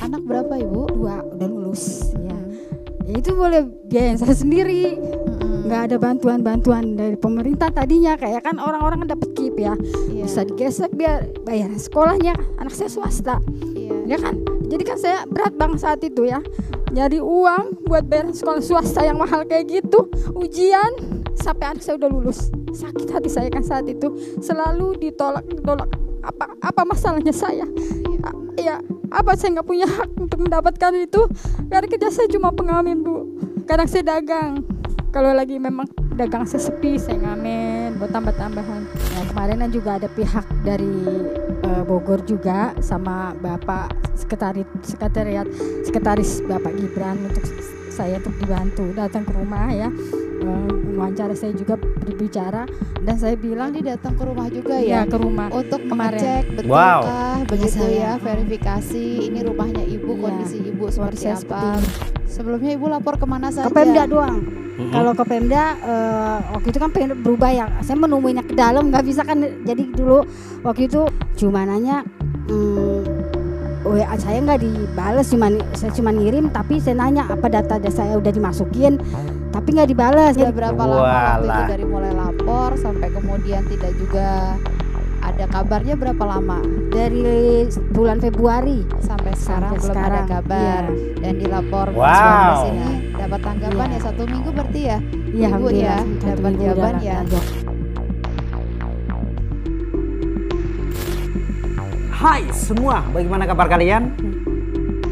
anak berapa Ibu? 2 udah lulus ya. Ya itu boleh biayain saya sendiri. Nggak ada bantuan-bantuan dari pemerintah tadinya, kayak kan orang-orang kan dapat KIP ya. Bisa digesek biar bayar sekolahnya, anak saya swasta. Ya kan? Jadi kan saya berat banget saat itu ya. Nyari uang buat bayar sekolah swasta yang mahal kayak gitu, ujian sampai anak saya udah lulus. Sakit hati saya kan saat itu, selalu ditolak. Apa masalahnya saya? Ya, apa saya nggak punya hak untuk mendapatkan itu? Karena kerja saya cuma pengamen, Bu. Kadang saya dagang. Kalau lagi memang dagang saya sepi, saya ngamen buat tambah-tambahan. Nah, kemarin kan juga ada pihak dari Bogor juga sama Bapak sekretaris Bapak Gibran untuk saya untuk dibantu datang ke rumah ya. Wawancara saya juga berbicara dan saya bilang datang ke rumah juga ya, ke rumah untuk kemarin mengecek betulkah begitu ya, verifikasi ini rumahnya Ibu, kondisi Ibu seperti apa. Sebelumnya Ibu lapor kemana saja? Ke Pemda doang. Kalau ke Pemda waktu itu kan pengen berubah ya, saya menemuinya ke dalam nggak bisa kan. Jadi dulu waktu itu cuma nanya WA saya nggak dibales, saya cuma ngirim, tapi saya nanya apa data saya udah dimasukin, tapi nggak dibales. Sudah berapa lama waktu itu dari mulai lapor sampai kemudian tidak juga ada kabarnya, berapa lama? Dari bulan Februari sampai belum ada kabar. Dan dilapor ini dapat tanggapan ya 1 minggu berarti ya? Iya, Ibu ya dapat jawaban ya. Hai semua, bagaimana kabar kalian?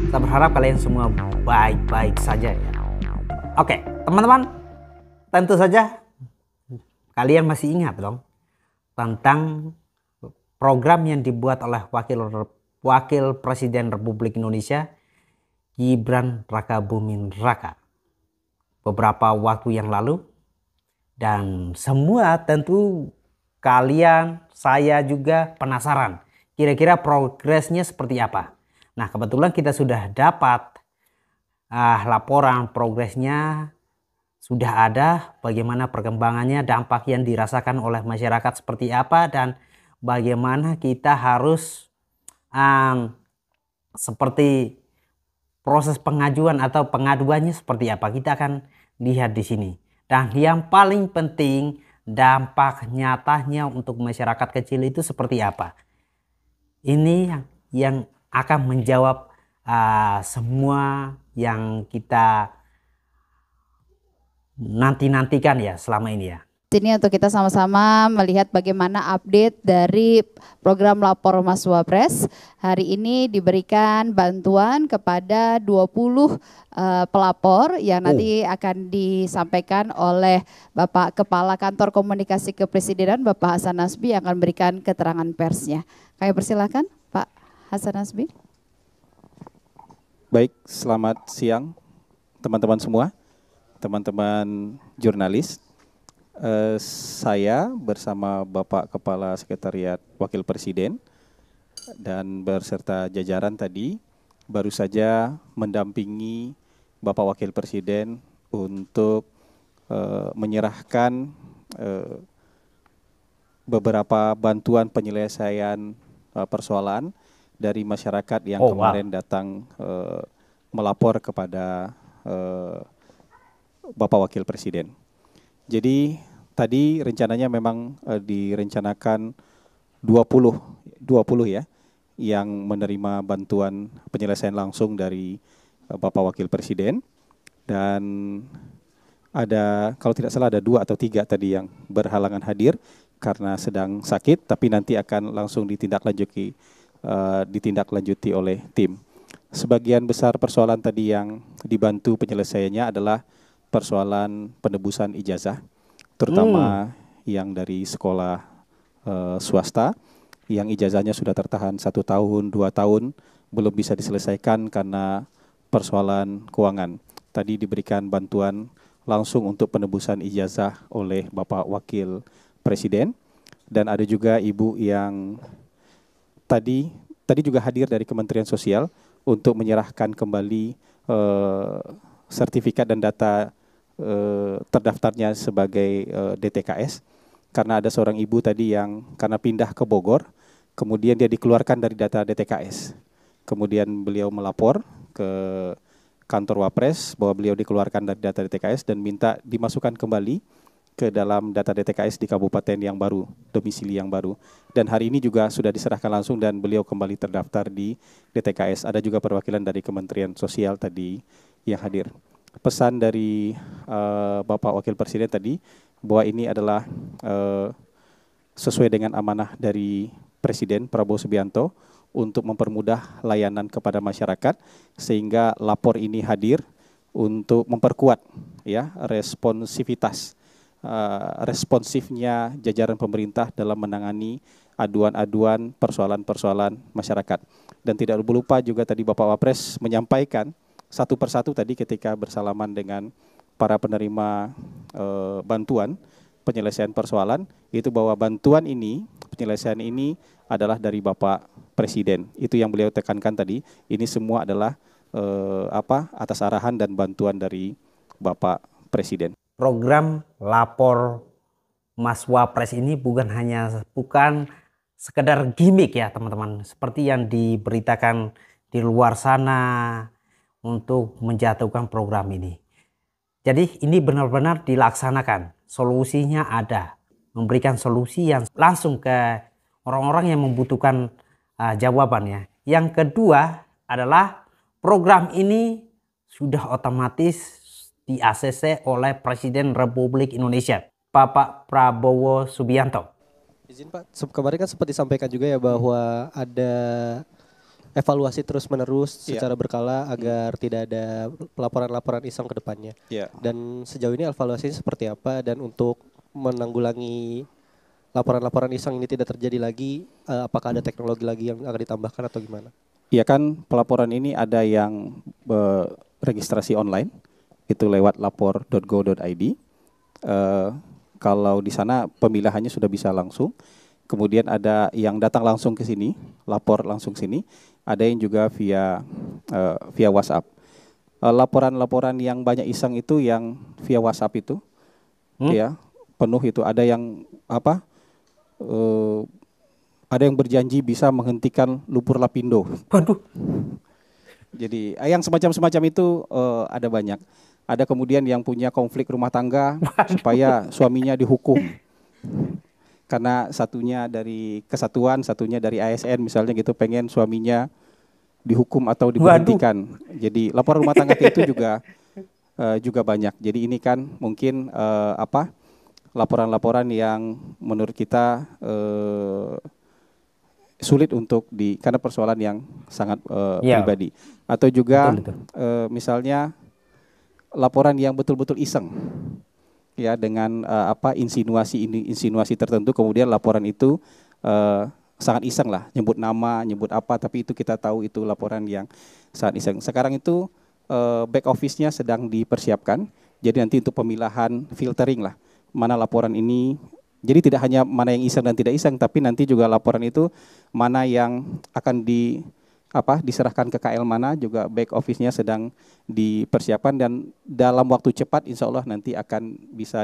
Saya berharap kalian semua baik-baik saja ya. Oke, teman-teman, tentu saja kalian masih ingat dong tentang program yang dibuat oleh Wakil Presiden Republik Indonesia Gibran Rakabuming Raka beberapa waktu yang lalu. Dan semua tentu kalian, saya juga penasaran kira-kira progresnya seperti apa. Nah, kebetulan kita sudah dapat laporan progresnya, sudah ada bagaimana perkembangannya, dampak yang dirasakan oleh masyarakat seperti apa, dan bagaimana kita harus seperti proses pengajuan atau pengaduannya seperti apa. Kita akan lihat di sini. Dan yang paling penting, dampak nyatanya untuk masyarakat kecil itu seperti apa. Ini yang akan menjawab semua yang kita nantikan ya selama ini ya. Ini untuk kita sama-sama melihat bagaimana update dari program Lapor Mas Wapres. Hari ini diberikan bantuan kepada 20 pelapor yang nanti akan disampaikan oleh Bapak Kepala Kantor Komunikasi Kepresidenan Bapak Hasan Nasbi yang akan memberikan keterangan persnya. Kami persilakan Pak Hasan Nasbi. Baik, selamat siang teman-teman semua, teman-teman jurnalis. Saya bersama Bapak Kepala Sekretariat Wakil Presiden dan berserta jajaran tadi baru saja mendampingi Bapak Wakil Presiden untuk menyerahkan beberapa bantuan penyelesaian persoalan dari masyarakat yang kemarin datang melapor kepada Bapak Wakil Presiden. Jadi tadi rencananya memang direncanakan 20 ya yang menerima bantuan penyelesaian langsung dari Bapak Wakil Presiden, dan ada, kalau tidak salah ada 2 atau 3 tadi yang berhalangan hadir karena sedang sakit, tapi nanti akan langsung ditindaklanjuti oleh tim. Sebagian besar persoalan tadi yang dibantu penyelesaiannya adalah persoalan penebusan ijazah, terutama yang dari sekolah swasta, yang ijazahnya sudah tertahan 1 tahun, 2 tahun, belum bisa diselesaikan karena persoalan keuangan. Tadi diberikan bantuan langsung untuk penebusan ijazah oleh Bapak Wakil Presiden, dan ada juga ibu yang tadi juga hadir dari Kementerian Sosial untuk menyerahkan kembali sertifikat dan data terdaftarnya sebagai DTKS, karena ada seorang ibu tadi yang karena pindah ke Bogor, kemudian dia dikeluarkan dari data DTKS. kemudian beliau melapor ke kantor Wapres bahwa beliau dikeluarkan dari data DTKS dan minta dimasukkan kembali ke dalam data DTKS di kabupaten yang baru, domisili yang baru. Dan hari ini juga sudah diserahkan langsung dan beliau kembali terdaftar di DTKS. Ada juga perwakilan dari Kementerian Sosial tadi yang hadir. Pesan dari Bapak Wakil Presiden tadi bahwa ini adalah sesuai dengan amanah dari Presiden Prabowo Subianto untuk mempermudah layanan kepada masyarakat sehingga lapor ini hadir untuk memperkuat ya responsifnya jajaran pemerintah dalam menangani aduan-aduan persoalan-persoalan masyarakat. Dan tidak lupa juga tadi Bapak Wapres menyampaikan satu persatu tadi ketika bersalaman dengan para penerima bantuan penyelesaian persoalan, itu bahwa bantuan ini, penyelesaian ini adalah dari Bapak Presiden. Itu yang beliau tekankan tadi, ini semua adalah atas arahan dan bantuan dari Bapak Presiden. Program lapor Mas Wapres ini bukan sekedar gimmick ya teman-teman, seperti yang diberitakan di luar sana untuk menjatuhkan program ini. Jadi ini benar-benar dilaksanakan, solusinya ada, memberikan solusi yang langsung ke orang-orang yang membutuhkan jawabannya. Yang kedua adalah program ini sudah otomatis di-ACC oleh Presiden Republik Indonesia, Bapak Prabowo Subianto. Izin Pak, kemarin kan sempat disampaikan juga ya bahwa ada evaluasi terus-menerus secara berkala agar tidak ada laporan-laporan iseng ke depannya. Dan sejauh ini evaluasinya seperti apa, dan untuk menanggulangi laporan-laporan iseng ini tidak terjadi lagi, apakah ada teknologi lagi yang akan ditambahkan atau gimana? Iya kan, pelaporan ini ada yang registrasi online, itu lewat lapor.go.id. Kalau di sana pemilahannya sudah bisa langsung. Kemudian ada yang datang langsung ke sini, lapor langsung sini. Ada yang juga via WhatsApp. Laporan-laporan yang banyak iseng itu yang via WhatsApp itu, ya penuh itu. Ada yang ada yang berjanji bisa menghentikan lumpur lapindo. Waduh. Jadi yang semacam itu ada banyak. Ada kemudian yang punya konflik rumah tangga supaya suaminya dihukum. Karena satunya dari kesatuan, satunya dari ASN misalnya gitu, pengen suaminya dihukum atau diberhentikan. Jadi laporan rumah tangga itu juga banyak. Jadi ini kan mungkin laporan-laporan yang menurut kita sulit untuk karena persoalan yang sangat pribadi. Atau juga misalnya laporan yang betul-betul iseng. Ya, dengan insinuasi tertentu, kemudian laporan itu sangat iseng lah, nyebut nama, nyebut apa, tapi itu kita tahu itu laporan yang sangat iseng. Sekarang itu back office-nya sedang dipersiapkan, jadi nanti untuk pemilahan filtering lah, mana laporan ini, jadi tidak hanya mana yang iseng dan tidak iseng, tapi nanti juga laporan itu mana yang akan diserahkan ke KL mana, juga back office-nya sedang dipersiapkan, dan dalam waktu cepat insya Allah nanti akan bisa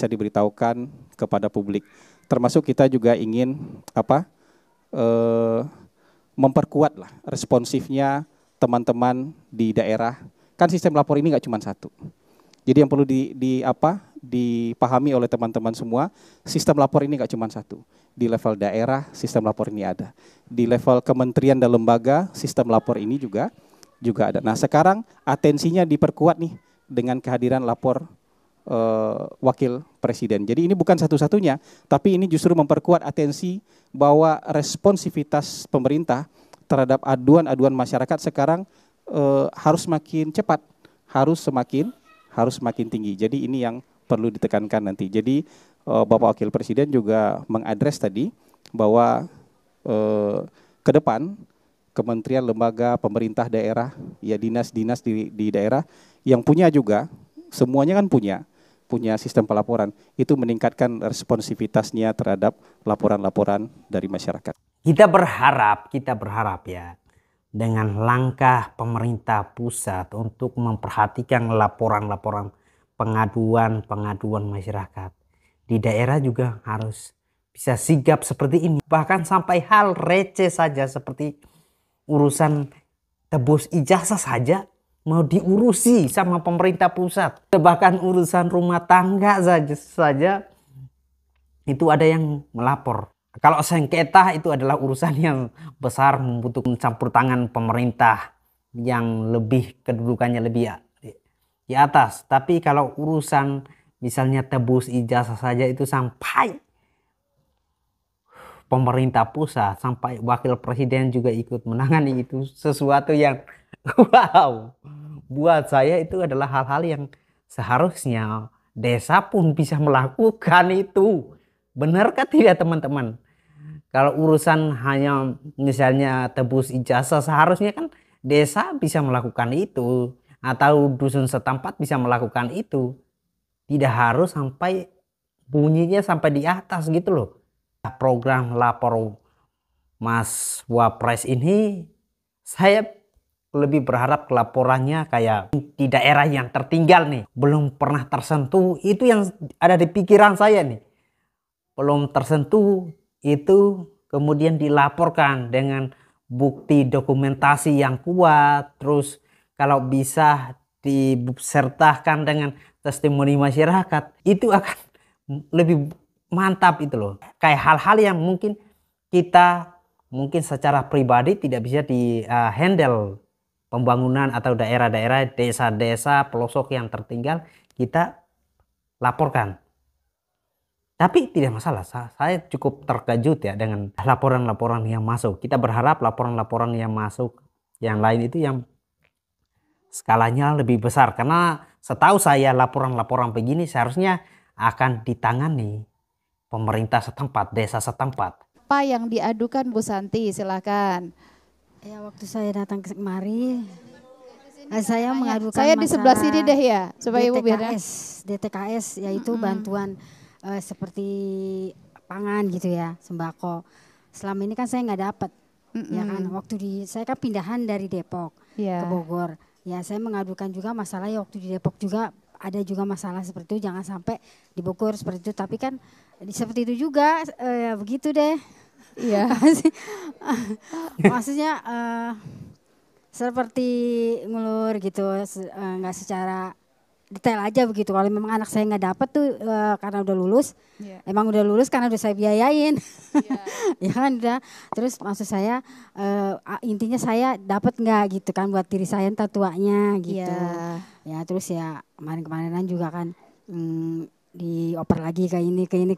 diberitahukan kepada publik. Termasuk kita juga ingin memperkuat lah responsifnya teman-teman di daerah. Kan sistem lapor ini nggak cuma satu. Jadi yang perlu dipahami oleh teman-teman semua, sistem lapor ini nggak cuma satu. Di level daerah, sistem lapor ini ada. Di level kementerian dan lembaga, sistem lapor ini juga ada. Nah, sekarang atensinya diperkuat nih dengan kehadiran lapor Wakil Presiden. Jadi ini bukan satu-satunya, tapi ini justru memperkuat atensi bahwa responsivitas pemerintah terhadap aduan-aduan masyarakat sekarang harus makin cepat, harus semakin tinggi. Jadi ini yang perlu ditekankan nanti. Jadi Bapak Wakil Presiden juga mengadres tadi bahwa ke depan kementerian, lembaga, pemerintah daerah, ya dinas-dinas di daerah yang punya juga, semuanya kan punya sistem pelaporan, itu meningkatkan responsivitasnya terhadap laporan-laporan dari masyarakat. Kita berharap ya dengan langkah pemerintah pusat untuk memperhatikan laporan-laporan pengaduan masyarakat. Di daerah juga harus bisa sigap seperti ini. Bahkan sampai hal receh saja seperti urusan tebus ijazah saja mau diurusi sama pemerintah pusat. Bahkan urusan rumah tangga saja itu ada yang melapor. Kalau sengketa itu adalah urusan yang besar, membutuhkan campur tangan pemerintah yang lebih kedudukannya lebih di atas. Tapi kalau urusan misalnya tebus ijazah saja itu sampai pemerintah pusat, sampai wakil presiden juga ikut menangani, itu sesuatu yang wow, buat saya itu adalah hal-hal yang seharusnya desa pun bisa melakukan itu. Benarkah tidak teman-teman? Kalau urusan hanya misalnya tebus ijazah, seharusnya kan desa bisa melakukan itu, atau dusun setempat bisa melakukan itu. Tidak harus sampai bunyinya sampai di atas gitu loh. Program lapor Mas Wapres ini saya lebih berharap laporannya kayak di daerah yang tertinggal nih, belum pernah tersentuh, itu yang ada di pikiran saya nih. Belum tersentuh itu kemudian dilaporkan dengan bukti dokumentasi yang kuat, terus kalau bisa disertakan dengan testimoni masyarakat, itu akan lebih mantap itu loh. Kayak hal-hal yang mungkin kita secara pribadi tidak bisa di handle, pembangunan atau daerah-daerah, desa-desa pelosok yang tertinggal kita laporkan. Tapi tidak masalah, saya cukup terkejut ya dengan laporan-laporan yang masuk. Kita berharap laporan-laporan yang masuk yang lain itu yang skalanya lebih besar. Karena setahu saya laporan-laporan begini seharusnya akan ditangani pemerintah setempat, desa setempat. Apa yang diadukan Bu Santi, silakan. Ya, waktu saya datang ke kemari, saya mengadukan saya di sebelah sini deh ya, supaya Ibu biar DTKS, yaitu bantuan seperti pangan gitu ya, sembako. Selama ini kan saya nggak dapat, ya kan. Waktu saya kan pindahan dari Depok ke Bogor. Ya, saya mengadukan juga masalah ya, waktu di Depok juga ada juga masalah seperti itu, jangan sampai di Bogor seperti itu. Tapi kan seperti itu juga, ya begitu deh. Iya. Maksudnya seperti ngulur gitu, nggak secara detail aja begitu. Kalau memang anak saya nggak dapat tuh karena udah lulus, emang udah lulus karena udah saya biayain, ya kan udah. Terus maksud saya intinya saya dapat nggak gitu kan buat diri saya entar tuanya gitu. Ya terus ya kemarin-kemarinan juga kan dioper lagi ke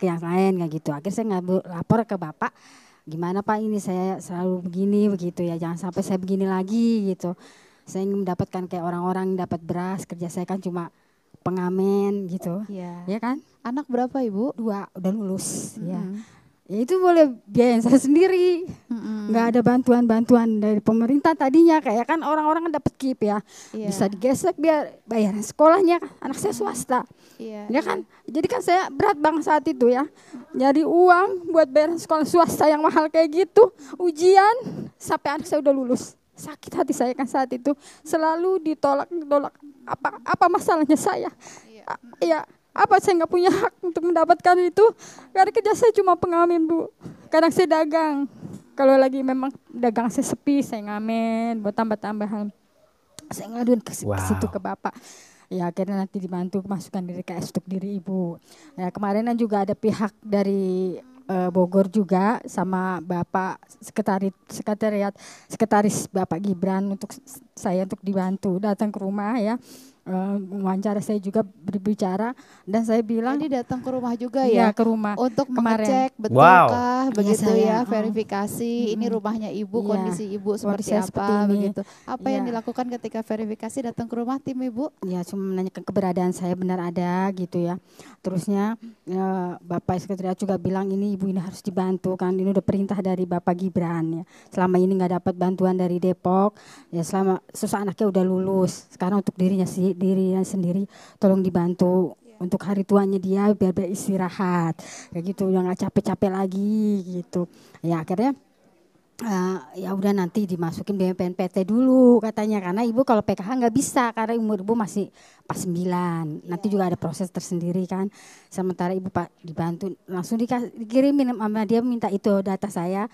yang lain kayak gitu. Akhirnya saya lapor ke bapak, gimana Pak ini saya selalu begini begitu ya, jangan sampai saya begini lagi gitu. Saya ingin mendapatkan kayak orang-orang dapat beras, kerja saya kan cuma pengamen gitu, ya kan. Anak berapa Ibu? 2, udah lulus. Ya itu boleh biayain saya sendiri, nggak ada bantuan dari pemerintah tadinya. Kayak kan orang-orang dapat KIP ya, bisa digesek biar bayaran sekolahnya, anak saya swasta, ya kan. Jadi kan saya berat banget saat itu ya, nyari uang buat bayaran sekolah swasta yang mahal kayak gitu, ujian sampai anak saya udah lulus. Sakit hati saya kan saat itu, selalu ditolak. Apa masalahnya saya? Ya. Apa saya nggak punya hak untuk mendapatkan itu? Karena kerja saya cuma pengamen Bu. Kadang saya dagang. Kalau lagi memang dagang saya sepi, saya ngamen buat tambah-tambahan. Saya ngaduin ke situ ke bapak. Ya akhirnya nanti dibantu masukkan diri KS untuk diri Ibu. Ya kemarin juga ada pihak dari Bogor juga sama Bapak sekretaris Bapak Gibran untuk saya untuk dibantu datang ke rumah ya. Wawancara saya juga berbicara dan saya bilang jadi datang ke rumah juga ya, ke rumah untuk kemarin. mengecek betulkah begitu ya, verifikasi ini rumahnya Ibu, kondisi Ibu seperti apa begitu. Apa yang dilakukan ketika verifikasi datang ke rumah tim Ibu? Ya cuma menanyakan keberadaan saya benar ada gitu ya. Terusnya Bapak sekretariat juga bilang ini Ibu ini harus dibantu kan, ini udah perintah dari Bapak Gibran ya. Selama ini nggak dapat bantuan dari Depok ya, selama susah anaknya udah lulus, sekarang untuk dirinya sendiri tolong dibantu untuk hari tuanya dia biar beristirahat kayak gitu, yang nggak capek-capek lagi gitu ya. Akhirnya ya udah nanti dimasukin BMPNPT dulu katanya, karena Ibu kalau PKH nggak bisa karena umur Ibu masih pas 9, nanti juga ada proses tersendiri kan. Sementara Ibu Pak dibantu langsung dikirimin sama dia, minta itu data saya.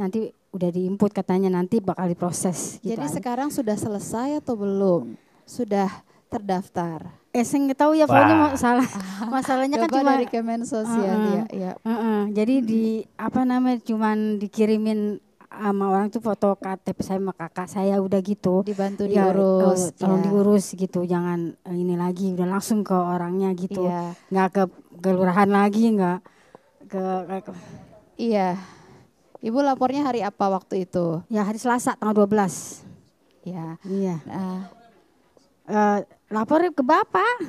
nanti udah diinput katanya nanti bakal diproses. Gitu Jadi aja. sekarang sudah selesai atau belum? Sudah terdaftar? Saya nggak tahu ya, pokoknya masalahnya kan Coba cuma dari Kemensos ya. Jadi di apa namanya cuman dikirimin sama orang tuh foto KTP saya sama kakak saya udah gitu. Dibantu Ya, diurus. tolong ya. diurus gitu, jangan ini lagi, udah langsung ke orangnya gitu. Iya. Nggak ke kelurahan lagi, nggak ke Iya. Ibu lapornya hari apa waktu itu? ya hari Selasa tanggal 12. Ya. Iya. Nah, Lapor ke Bapak.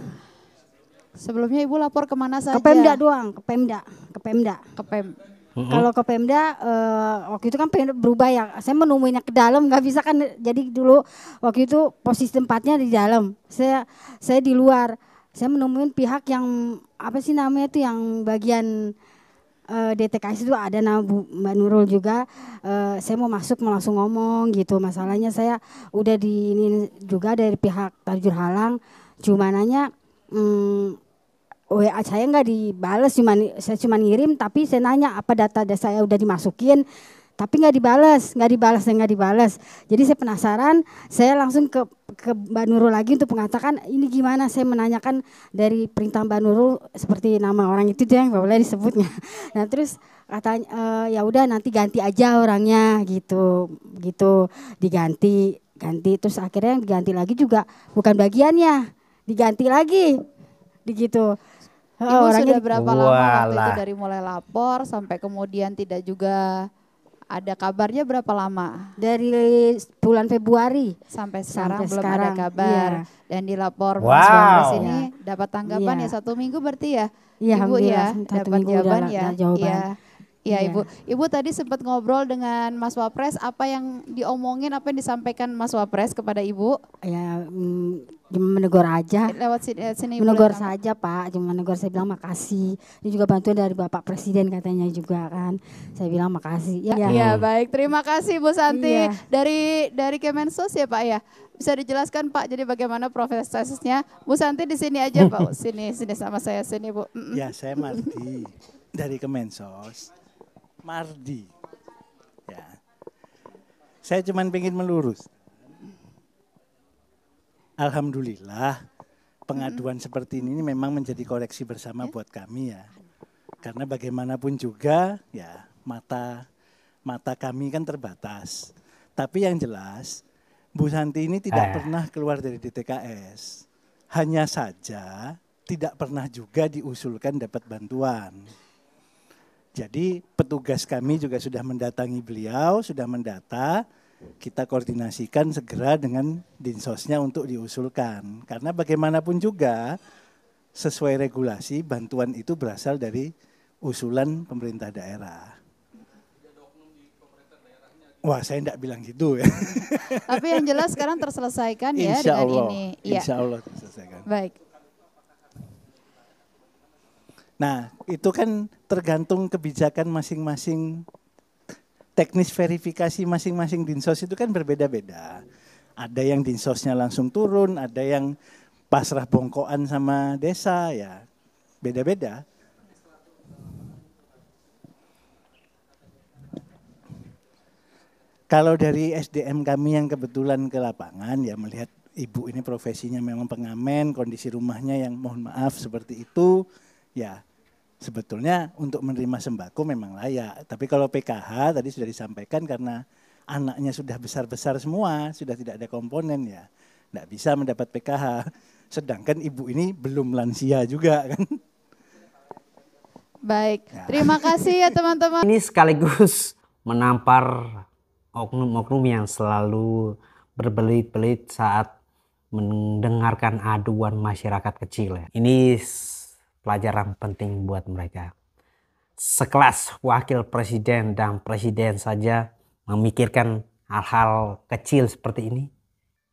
sebelumnya Ibu lapor kemana saja? Ke Pemda doang, ke Pemda. Ke Pem. Kalau ke Pemda waktu itu kan Pemda berubah ya. Saya menemuinya ke dalam, nggak bisa kan. Jadi dulu waktu itu posisi tempatnya di dalam. Saya di luar. Saya menemuin pihak yang apa sih namanya itu yang bagian DTKS itu ada nama Mbak Nurul juga. Saya mau masuk mau langsung ngomong gitu. Masalahnya saya udah di ini juga dari pihak Tajur Halang. Cuma nanya WA saya nggak dibales, saya cuma ngirim, tapi saya nanya apa data saya udah dimasukin, tapi nggak dibales. Jadi saya penasaran, saya langsung ke Mbak Nurul lagi untuk mengatakan ini gimana. Saya menanyakan dari perintah Mbak Nurul seperti nama orang itu dia yang nggak boleh disebutnya. Nah terus katanya ya udah nanti ganti aja orangnya gitu diganti terus akhirnya yang diganti lagi juga bukan bagiannya, diganti lagi begitu. Ibu sudah berapa lama waktu itu dari mulai lapor sampai kemudian tidak juga ada kabarnya, berapa lama? Dari bulan Februari sampai sekarang belum sekarang, ada kabar. iya. Dan di lapor Mas Wapres ini dapat tanggapan Iya. ya 1 minggu berarti ya? Iya, Ibu ya alhamdulillah, 1 dapat minggu jawaban udah ya? jawaban. Iya. Ya Iya. Ibu tadi sempat ngobrol dengan Mas Wapres, apa yang diomongin, apa yang disampaikan Mas Wapres kepada Ibu? Ya cuma menegur aja. Lewat sini Ibu Menegur lihat. saja Pak, cuma menegur. Saya bilang makasih. Ini juga bantuan dari Bapak Presiden katanya juga kan. Saya bilang makasih. Iya baik, terima kasih Bu Santi. Iya. Dari Kemensos ya Pak ya. Bisa dijelaskan Pak, jadi bagaimana prosesnya? Bu Santi di sini aja Pak. Sini sama saya sini Bu. Ya, saya Mardi dari Kemensos. Mardi. Ya. Saya cuma pengen melurus. Alhamdulillah pengaduan seperti ini memang menjadi koreksi bersama buat kami ya. Karena bagaimanapun juga ya mata kami kan terbatas. Tapi yang jelas Bu Santi ini tidak pernah keluar dari DTKS. Hanya saja tidak pernah juga diusulkan dapat bantuan. Jadi petugas kami juga sudah mendatangi beliau, sudah mendata, kita koordinasikan segera dengan dinsosnya untuk diusulkan. Karena bagaimanapun juga sesuai regulasi bantuan itu berasal dari usulan pemerintah daerah. Wah, saya enggak bilang gitu ya. Tapi yang jelas sekarang terselesaikan ya Insya dengan Allah, ini. Insya Allah terselesaikan. Baik. Nah, itu kan tergantung kebijakan masing-masing, teknis verifikasi masing-masing dinsos itu kan berbeda-beda. Ada yang dinsosnya langsung turun, ada yang pasrah bongkoan sama desa, ya beda-beda. Kalau dari SDM kami yang kebetulan ke lapangan, ya melihat ibu ini profesinya memang pengamen, kondisi rumahnya yang mohon maaf seperti itu, ya sebetulnya untuk menerima sembako memang layak. Tapi kalau PKH tadi sudah disampaikan karena anaknya sudah besar-besar semua, sudah tidak ada komponen ya, tidak bisa mendapat PKH. Sedangkan ibu ini belum lansia juga kan. Baik, terima kasih ya teman-teman. Ini sekaligus menampar oknum-oknum yang selalu berbelit-belit saat mendengarkan aduan masyarakat kecil. Ini pelajaran penting buat mereka. Sekelas wakil presiden dan presiden saja memikirkan hal-hal kecil seperti ini.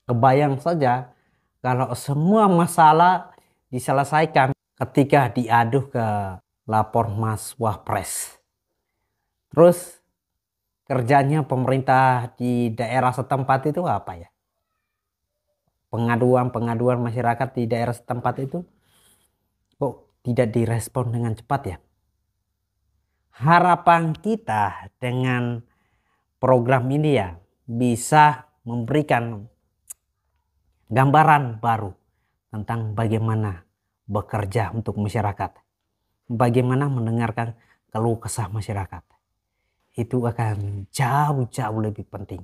Kebayang saja kalau semua masalah diselesaikan ketika diadu ke lapor Mas Wapres. Terus kerjanya pemerintah di daerah setempat itu apa ya? Pengaduan masyarakat di daerah setempat itu kok tidak direspon dengan cepat ya. Harapan kita dengan program ini ya bisa memberikan gambaran baru tentang bagaimana bekerja untuk masyarakat, bagaimana mendengarkan keluh kesah masyarakat. Itu akan jauh-jauh lebih penting